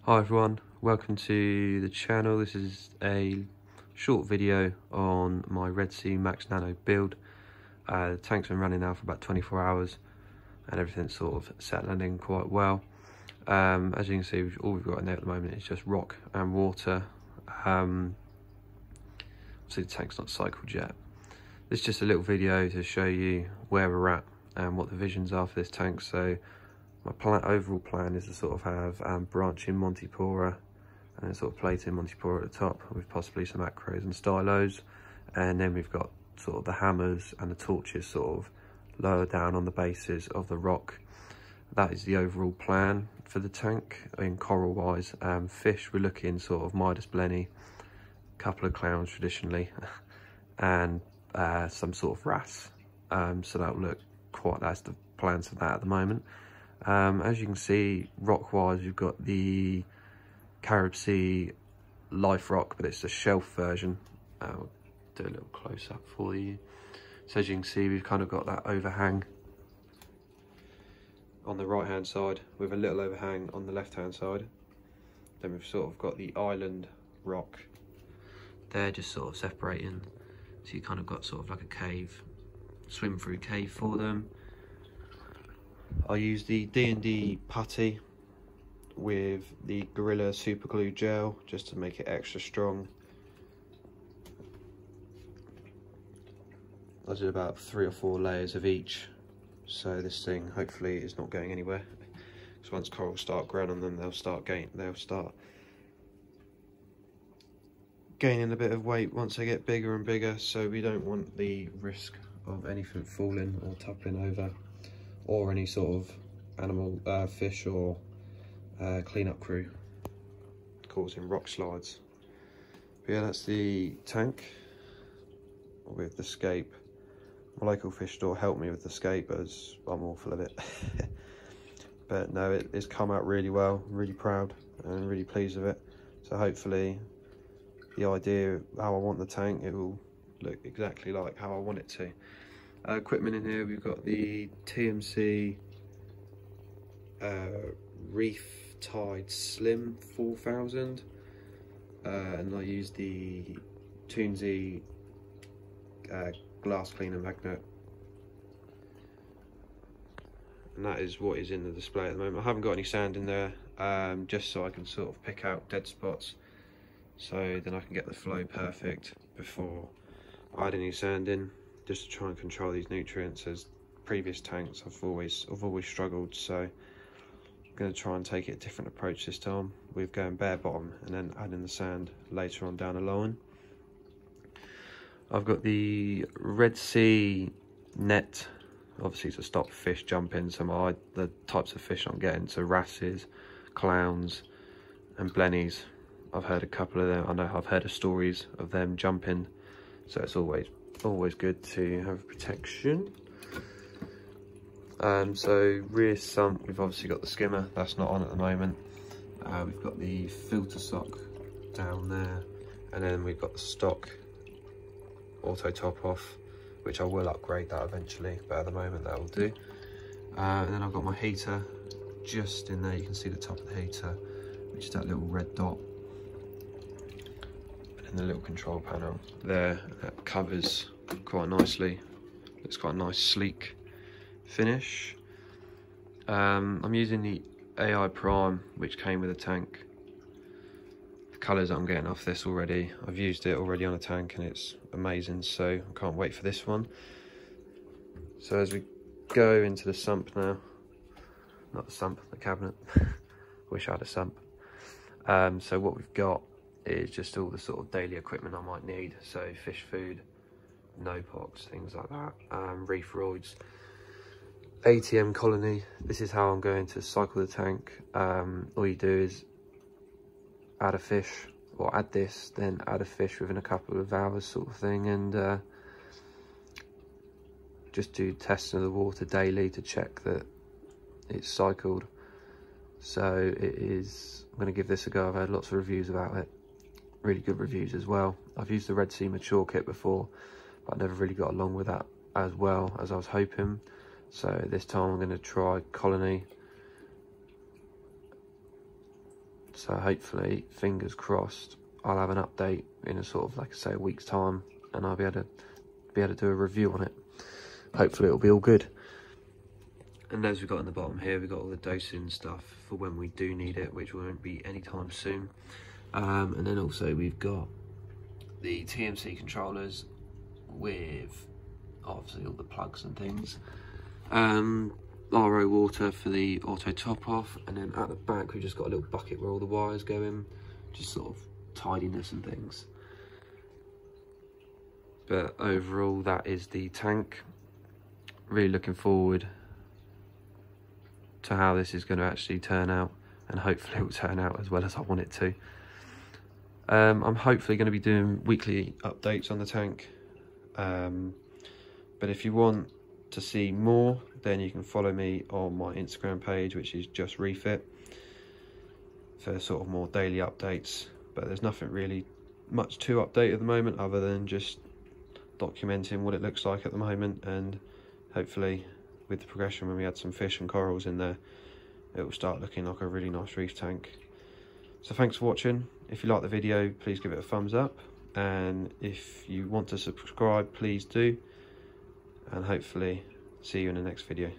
Hi everyone, welcome to the channel. This is a short video on my Sea Max NANO build. The tank's been running now for about 24 hours and everything's sort of settling in quite well. As you can see, all we've got in there at the moment is just rock and water. Obviously the tank's not cycled yet. This is just a little video to show you where we're at and what the visions are for this tank. So my overall plan is to sort of have branching Montipora and then sort of plating Montipora at the top with possibly some acros and stylos, and then we've got sort of the hammers and the torches sort of lower down on the bases of the rock. That is the overall plan for the tank. In coral wise, fish we're looking sort of Midas blenny, a couple of clowns traditionally, and some sort of wrasse. So that'll look quite, that's the plans for that at the moment. As you can see, rock wise, you've got the Carib Sea life rock, but it's the shelf version. I'll do a little close up for you. So as you can see, we've kind of got that overhang on the right hand side with a little overhang on the left hand side. Then we've sort of got the island rock there, just sort of separating. So you kind of got sort of like a cave, swim through cave for them. I use the D&D putty with the Gorilla super glue gel just to make it extra strong. I did about 3 or 4 layers of each, so this thing hopefully is not going anywhere. So once corals start growing on them, they'll start gaining a bit of weight once they get bigger and bigger. So we don't want the risk of anything falling or toppling over, or any sort of animal, fish or cleanup crew causing rock slides. But yeah, that's the tank with the scape. My local fish store helped me with the scape as I'm awful at it. But no, it's come out really well. I'm really proud and really pleased with it. So hopefully the idea of how I want the tank, it will look exactly like how I want it to. Equipment in here, we've got the TMC REEF Tide Slim 4000, and I use the Toonsy glass cleaner magnet, and that is what is in the display at the moment. I haven't got any sand in there, just so I can sort of pick out dead spots, so then I can get the flow perfect before I add any sand in, just to try and control these nutrients. As previous tanks I've always struggled, so I'm going to try and take it a different approach this time with going bare bottom and then adding the sand later on down the line. I've got the Red Sea net, obviously to stop fish jumping. So the types of fish I'm getting, so wrasses, clowns and blennies. I've heard a couple of them, I know I've heard of stories of them jumping, so it's always good to have protection. So rear sump, we've obviously got the skimmer, that's not on at the moment. We've got the filter sock down there, and then we've got the stock auto top off, which I will upgrade that eventually, but at the moment that will do. And then I've got my heater just in there. You can see the top of the heater, which is that little red dot, and the little control panel there that covers quite nicely. It's quite a nice sleek finish. I'm using the AI Prime, which came with a tank. The colours I'm getting off this already, I've used it already on a tank and it's amazing, so I can't wait for this one. So as we go into the sump now, not the sump, the cabinet, wish I had a sump. So what we've got is just all the sort of daily equipment I might need, so fish food, no-pox, things like that, reef roids, ATM colony. This is how I'm going to cycle the tank. All you do is add a fish, or add this, then add a fish within a couple of hours sort of thing, and just do testing of the water daily to check that it's cycled. So it is, I'm going to give this a go. I've had lots of reviews about it, really good reviews as well. I've used the Red Sea Mature kit before, but I never really got along with that as well as I was hoping. So this time I'm going to try Colony So hopefully, fingers crossed, I'll have an update in a sort of, like I say, a week's time, and I'll be able to do a review on it. Hopefully it'll be all good. And as we've got in the bottom here, we've got all the dosing stuff for when we do need it, which won't be anytime soon. And then also we've got the TMC controllers with obviously all the plugs and things. RO water for the auto top off, and then at the back we've just got a little bucket where all the wires go in, just sort of tidiness and things. But overall, that is the tank. Really looking forward to how this is going to actually turn out, and hopefully it will turn out as well as I want it to. I'm hopefully going to be doing weekly updates on the tank, but if you want to see more, then you can follow me on my Instagram page, which is just REEF, for sort of more daily updates. But there's nothing really much to update at the moment, other than just documenting what it looks like at the moment, and hopefully with the progression, when we add some fish and corals in there, it will start looking like a really nice reef tank. So thanks for watching. If you like the video, please give it a thumbs up, and if you want to subscribe, please do, and hopefully see you in the next video.